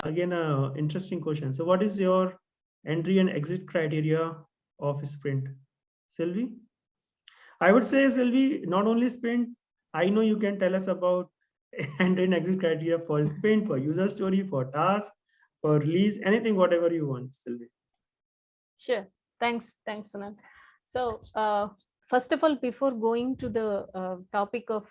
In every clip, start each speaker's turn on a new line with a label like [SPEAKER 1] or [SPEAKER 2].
[SPEAKER 1] again, a interesting question. So, what is your entry and exit criteria of sprint, Sylvie? I would say, Sylvie, not only sprint. I know you can tell us about entry and exit criteria for sprint, for user story, for task, for release, anything, whatever you want, Sylvie.
[SPEAKER 2] Sure. Thanks, Sunil. So, first of all, before going to the topic of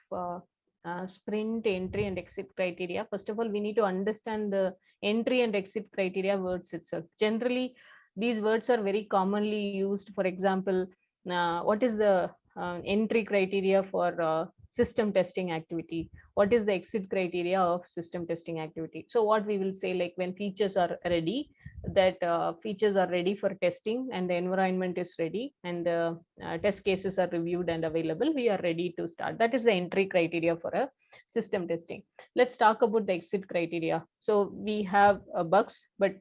[SPEAKER 2] sprint entry and exit criteria, first of all, we need to understand the entry and exit criteria words itself. Generally, these words are very commonly used. For example, what is the entry criteria for system testing activity? What is the exit criteria of system testing activity? So, what we will say, like when features are ready, that features are ready for testing and the environment is ready and the test cases are reviewed and available, we are ready to start. That is the entry criteria for a system testing. Let's talk about the exit criteria. So we have bugs, but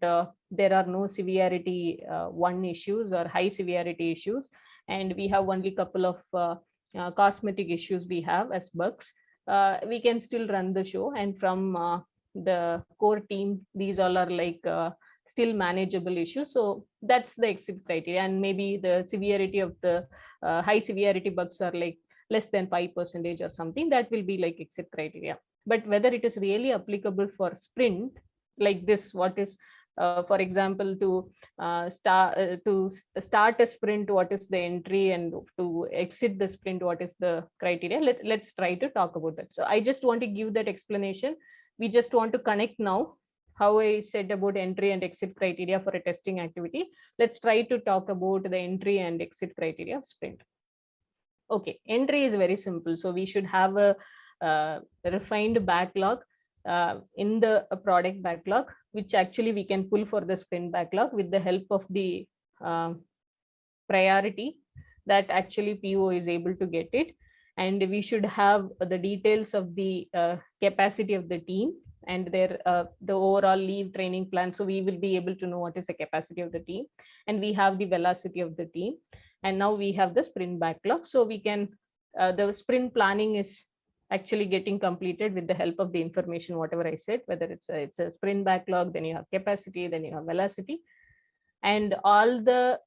[SPEAKER 2] there are no severity one issues or high severity issues, and we have only couple of cosmetic issues we have as bugs. We can still run the show, and from the core team, these all are like still manageable issue. So that's the exit criteria, and maybe the severity of the high severity bugs are like less than 5% or something. That will be like exit criteria. But whether it is really applicable for sprint like this, what is for example, to start a sprint, what is the entry, and to exit the sprint, what is the criteria? Let's try to talk about that. So I just want to give that explanation. We just want to connect now how I said about entry and exit criteria for a testing activity. Let's try to talk about the entry and exit criteria of sprint. Okay, entry is very simple. So we should have a refined backlog in the product backlog, which actually we can pull for the sprint backlog with the help of the uh, priority that actually PO is able to get it. And we should have the details of the capacity of the team and their the overall leave training plan. So we will be able to know what is the capacity of the team, and we have the velocity of the team. And now we have the sprint backlog. So we can the sprint planning is actually getting completed with the help of the information whatever I said, whether it's a sprint backlog, then you have capacity, then you have velocity, and all the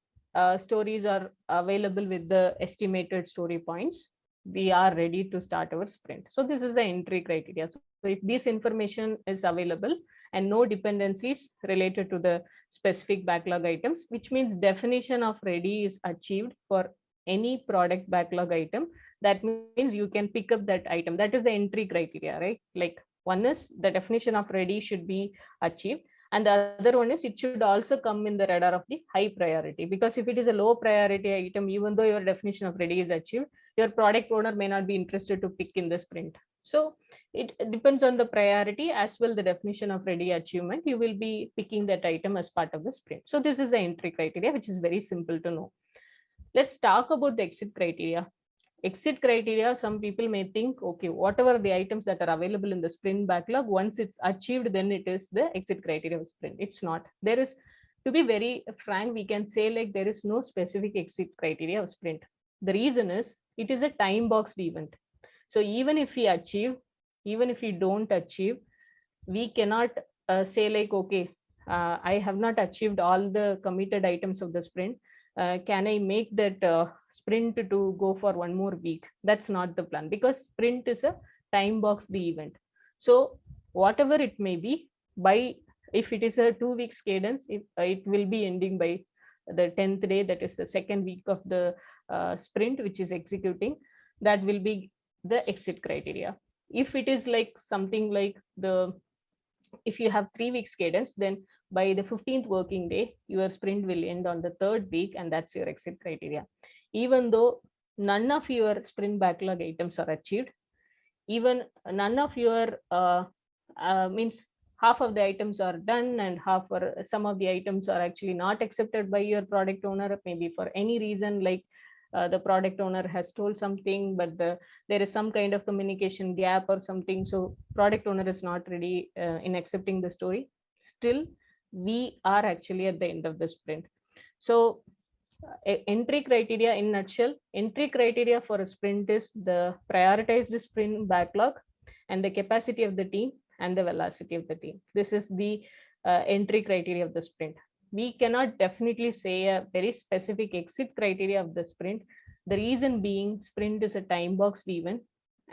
[SPEAKER 2] stories are available with the estimated story points. We are ready to start our sprint. So this is the entry criteria. So if this information is available and no dependencies related to the specific backlog items, which means definition of ready is achieved for any product backlog item, that means you can pick up that item. That is the entry criteria, right? Like one is the definition of ready should be achieved, and the other one is it should also come in the radar of the high priority, because if it is a low priority item, even though your definition of ready is achieved, your product owner may not be interested to pick in the sprint. So it depends on the priority as well, the definition of ready achievement, you will be picking that item as part of the sprint. So this is the entry criteria, which is very simple to know. Let's talk about the exit criteria. Exit criteria, some people may think, okay, whatever the items that are available in the sprint backlog, once it's achieved, then it is the exit criteria of sprint. It's not. There is, to be very frank, we can say like there is no specific exit criteria of sprint. The reason is it is a time boxed event. So even if we achieve, even if we don't achieve, we cannot say like, okay, I have not achieved all the committed items of the sprint. Can I make that sprint to go for one more week? That's not the plan, because sprint is a time box the event. So whatever it may be, by if it is a 2 weeks cadence, it will be ending by the 10th day, that is the second week of the sprint which is executing. That will be the exit criteria. If it is like something like the, if you have 3 weeks cadence, then by the 15th working day, your sprint will end on the third week, and that's your exit criteria. Even though none of your sprint backlog items are achieved, even none of your means half of the items are done and half or some of the items are actually not accepted by your product owner, maybe for any reason, like the product owner has told something, but there is some kind of communication gap or something, so product owner is not ready in accepting the story, still we are actually at the end of the sprint. So entry criteria in nutshell, entry criteria for a sprint is the prioritized sprint backlog and the capacity of the team and the velocity of the team. This is the entry criteria of the sprint. We cannot definitely say a very specific exit criteria of the sprint. The reason being, sprint is a time boxed event,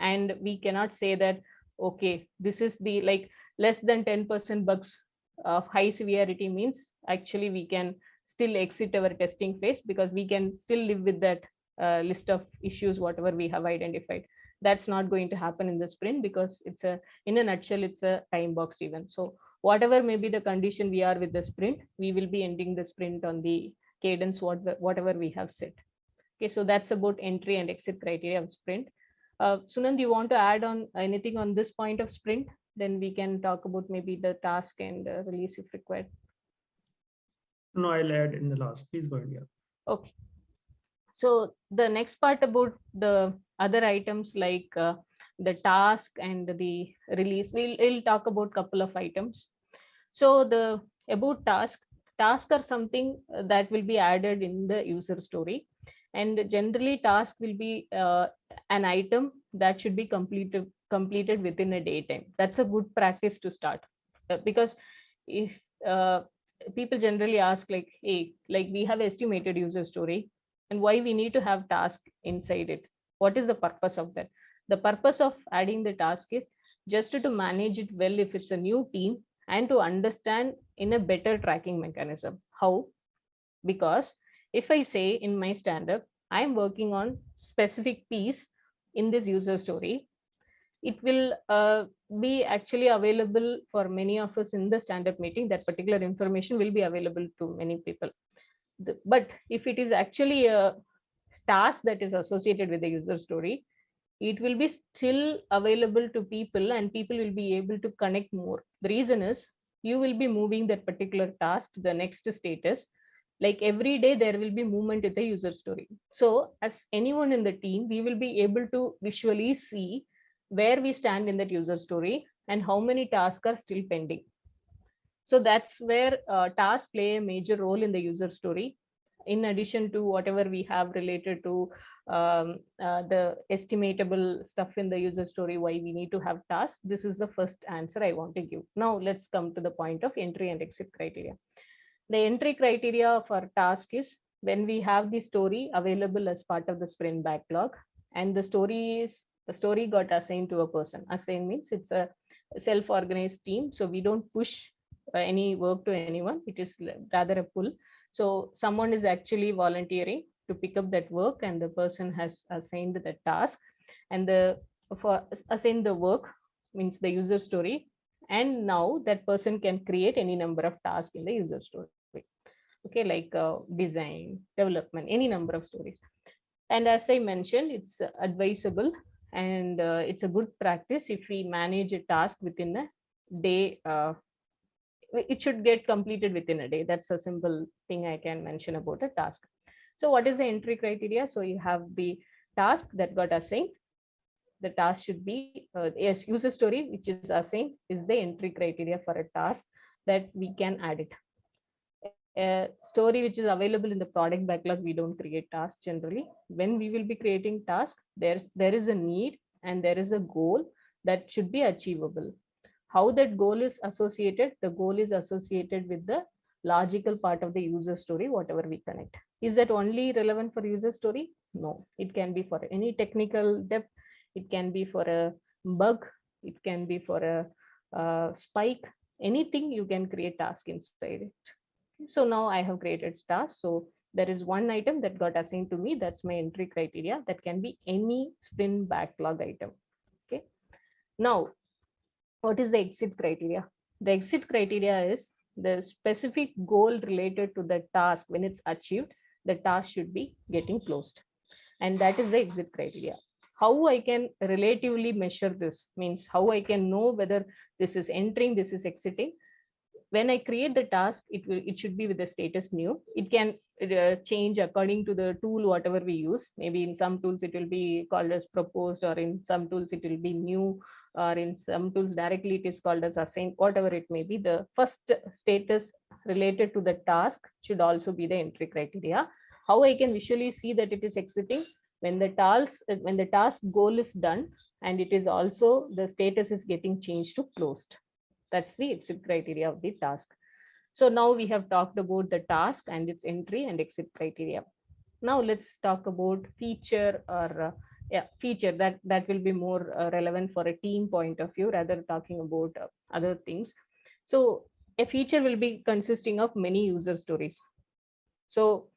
[SPEAKER 2] and we cannot say that, okay, this is the like less than 10% bugs of high severity means actually we can still exit our testing phase, because we can still live with that list of issues whatever we have identified. That's not going to happen in the sprint, because it's a, in a nutshell, it's a time boxed event. So whatever may be the condition we are with the sprint, we will be ending the sprint on the cadence whatever we have set. Okay, so that's about entry and exit criteria of sprint. Sunand, you want to add on anything on this point of sprint? Then we can talk about maybe the task and release if required.
[SPEAKER 1] No, I'll add in the last. Please go ahead. Yeah.
[SPEAKER 2] Okay. So the next part about the other items like the task and the release, we'll talk about couple of items. So the about task are something that will be added in the user story, and generally task will be an item that should be completed within a day time. That's a good practice to start, because if people generally ask like, hey, like we have estimated user story, and why we need to have task inside it? What is the purpose of that? The purpose of adding the task is just to manage it well if it's a new team, and to understand in a better tracking mechanism. How? Because if I say in my stand-up, I'm working on specific piece in this user story, it will be actually available for many of us in the stand-up meeting. That particular information will be available to many people. But if it is actually a task that is associated with the user story, it will be still available to people, and people will be able to connect more. The reason is you will be moving that particular task to the next status. Like every day there will be movement in the user story. So as anyone in the team, we will be able to visually see where we stand in that user story and how many tasks are still pending. So that's where tasks play a major role in the user story, in addition to whatever we have related to the estimatable stuff in the user story, why we need to have tasks. This is the first answer I want to give. Now let's come to the point of entry and exit criteria. The entry criteria for task is when we have the story available as part of the sprint backlog, and the story got assigned to a person. Assigned means it's a self-organized team, so we don't push any work to anyone. It is rather a pull. So someone is actually volunteering to pick up that work, and the person has assigned the task, and the for assigned the work means the user story, and now that person can create any number of tasks in the user story. Okay, like design, development, any number of stories. And as I mentioned, it's advisable, and it's a good practice if we manage a task within a day. It should get completed within a day. That's a simple thing I can mention about a task. So what is the entry criteria? So you have the task that got assigned. The task should be yes, user story which is assigned is the entry criteria for a task that we can add it. A story which is available in the product backlog, we don't create tasks generally. When we will be creating tasks, there is a need and there is a goal that should be achievable. How that goal is associated? The goal is associated with the logical part of the user story, whatever we connect. Is that only relevant for user story? No, it can be for any technical depth. It can be for a bug. It can be for a spike. Anything you can create task inside it. So now I have created task. So there is one item that got assigned to me. That's my entry criteria. That can be any sprint backlog item. Okay. Now, what is the exit criteria? The exit criteria is the specific goal related to the task. When it's achieved, the task should be getting closed. And that is the exit criteria. How I can relatively measure this means how I can know whether this is entering, this is exiting. When I create the task, it should be with the status new. It can change according to the tool, whatever we use. Maybe in some tools it will be called as proposed, or in some tools it will be new, or in some tools directly it is called as assigned, whatever it may be. The first status related to the task should also be the entry criteria. How I can visually see that it is exiting? When the task goal is done, and it is also the status is getting changed to closed. That's the exit criteria of the task. So now we have talked about the task and its entry and exit criteria. Now let's talk about feature, or feature that will be more relevant for a team point of view rather talking about other things. So a feature will be consisting of many user stories. So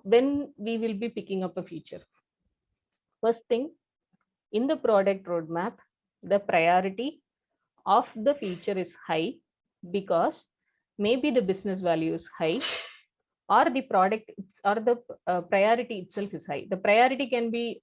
[SPEAKER 2] when we will be picking up a feature, first thing, in the product roadmap, the priority of the feature is high because maybe the business value is high, or the product or the priority itself is high. The priority can be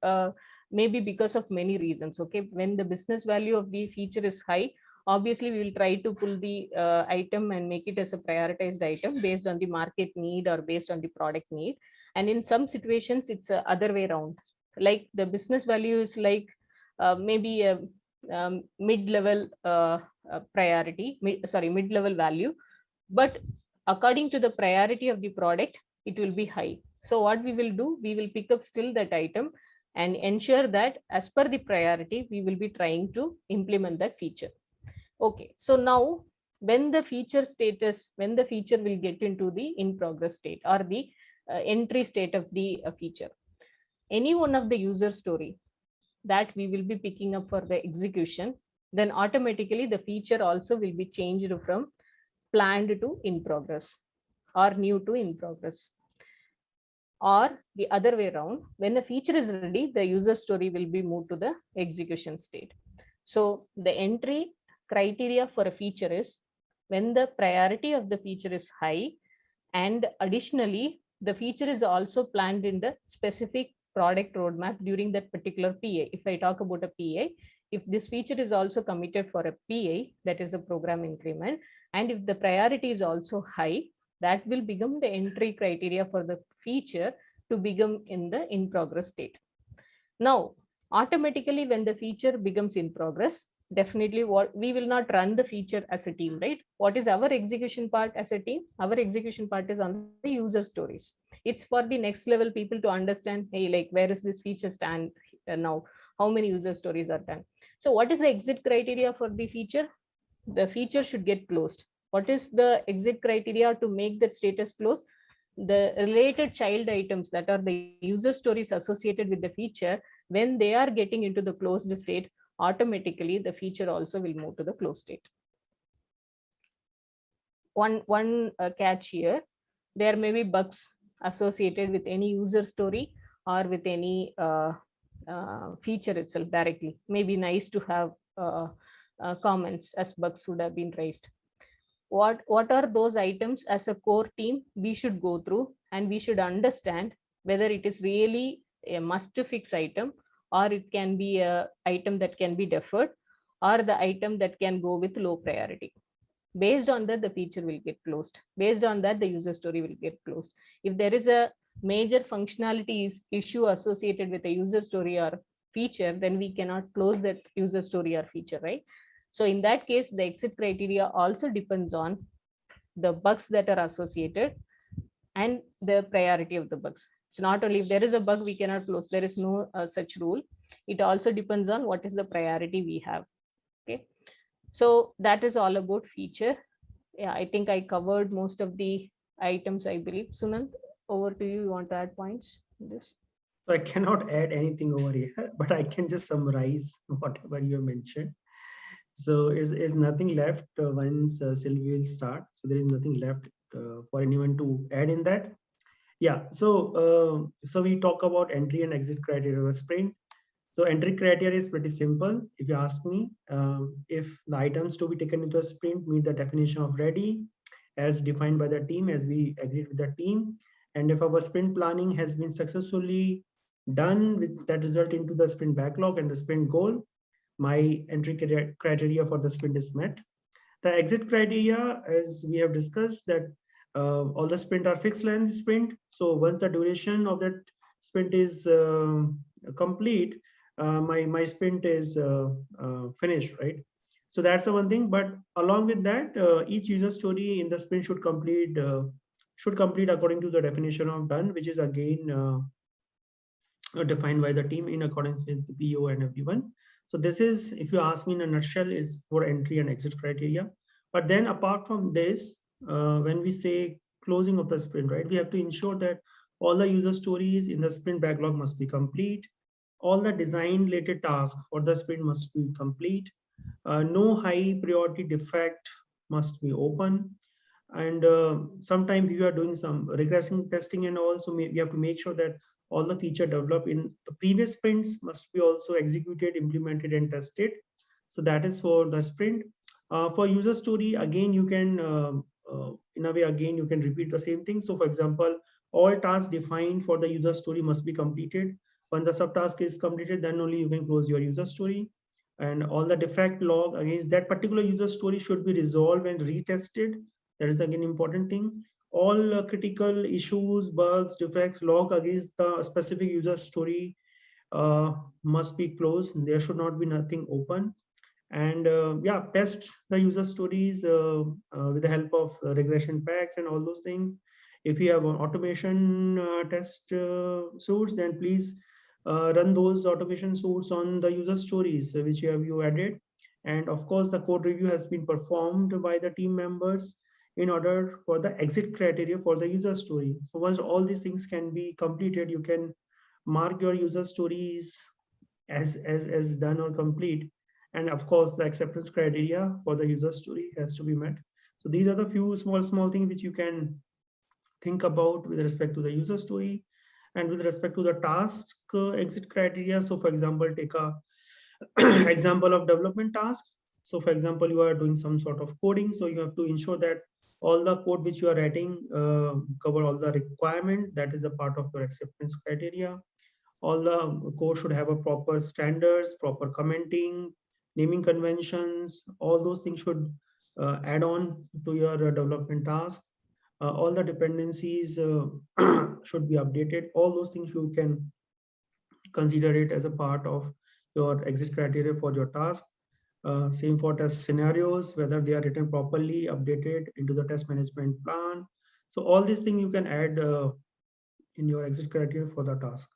[SPEAKER 2] maybe because of many reasons. Okay, when the business value of the feature is high, obviously we will try to pull the item and make it as a prioritized item based on the market need or based on the product need. And in some situations it's other way around, like the business value is like maybe a mid-level priority, mid-level value, but according to the priority of the product, it will be high. So what we will do, we will pick up still that item and ensure that as per the priority, we will be trying to implement that feature. Okay, so now when the feature will get into the in progress state or the entry state of the feature, any one of the user story that we will be picking up for the execution, then automatically the feature also will be changed from planned to in progress or new to in progress, or the other way around. When the feature is ready, the user story will be moved to the execution state. So the entry criteria for a feature is when the priority of the feature is high, and additionally the feature is also planned in the specific product roadmap during that particular PA. If I talk about a PA, if this feature is also committed for a PA, that is a program increment, and if the priority is also high, that will become the entry criteria for the feature to become in the in progress state. Now, automatically when the feature becomes in progress, definitely what we will not run the feature as a team, right? What is our execution part as a team? Our execution part is on the user stories. It's for the next level people to understand, hey, like where is this feature stand now? How many user stories are done? So what is the exit criteria for the feature? The feature should get closed. What is the exit criteria to make that status close? The related child items, that are the user stories associated with the feature, when they are getting into the closed state, automatically the feature also will move to the closed state. One catch here, there may be bugs associated with any user story or with any feature itself directly. Maybe nice to have comments as bugs would have been raised. What are those items as a core team we should go through, and we should understand whether it is really a must fix item, or it can be a item that can be deferred, or the item that can go with low priority. Based on that, the feature will get closed. Based on that, the user story will get closed. If there is a major functionality issue associated with a user story or feature, then we cannot close that user story or feature, right? So in that case, the exit criteria also depends on the bugs that are associated and the priority of the bugs. It's not only if there is a bug we cannot close. There is no such rule. It also depends on what is the priority we have. Okay, so that is all about feature. Yeah, I think I covered most of the items, I believe. Sunand, over to you. You want to add points in this?
[SPEAKER 1] So I cannot add anything over here, but I can just summarize whatever you mentioned. So is nothing left once Sylvie will start. So there is nothing left for anyone to add in that. Yeah. So we talk about entry and exit criteria of a sprint. So entry criteria is pretty simple. If you ask me, if the items to be taken into a sprint meet the definition of ready as defined by the team, as we agreed with the team, and if our sprint planning has been successfully done with that result into the sprint backlog and the sprint goal, my entry criteria for the sprint is met. The exit criteria, as we have discussed, that all the sprint are fixed length sprint. So once the duration of that sprint is complete, my sprint is finished, right? So that's the one thing. But along with that, each user story in the sprint should complete according to the definition of done, which is again defined by the team in accordance with the PO and everyone. So this is, if you ask me in a nutshell, is for entry and exit criteria. But then apart from this, when we say closing of the sprint, right? We have to ensure that all the user stories in the sprint backlog must be complete. All the design related tasks for the sprint must be complete. No high priority defect must be open. And sometimes we are doing some regression testing, and also we have to make sure that all the feature developed in the previous sprints must be also executed, implemented, and tested. So that is for the sprint. For user story, again, you can in a way, again, you can repeat the same thing. So for example, all tasks defined for the user story must be completed. When the subtask is completed, then only you can close your user story. And all the defect log against that particular user story should be resolved and retested. That is again important thing. All critical issues, bugs, defects log against the specific user story must be closed. There should not be nothing open. And yeah, test the user stories with the help of regression packs and all those things. If you have an automation test suits, then please run those automation suits on the user stories which you added. And of course, the code review has been performed by the team members in order for the exit criteria for the user story. So once all these things can be completed, you can mark your user stories as done or complete. And of course, the acceptance criteria for the user story has to be met. So these are the few small things which you can think about with respect to the user story. And with respect to the task exit criteria, so for example, take a example of development task. So for example, you are doing some sort of coding, so you have to ensure that all the code which you are writing cover all the requirement. That is a part of your acceptance criteria. All the code should have a proper standards, proper commenting, naming conventions. All those things should add on to your development task. All the dependencies should be updated. All those things you can consider it as a part of your exit criteria for your task. Same for test scenarios, whether they are written properly, updated into the test management plan. So all these things you can add in your exit criteria for the task.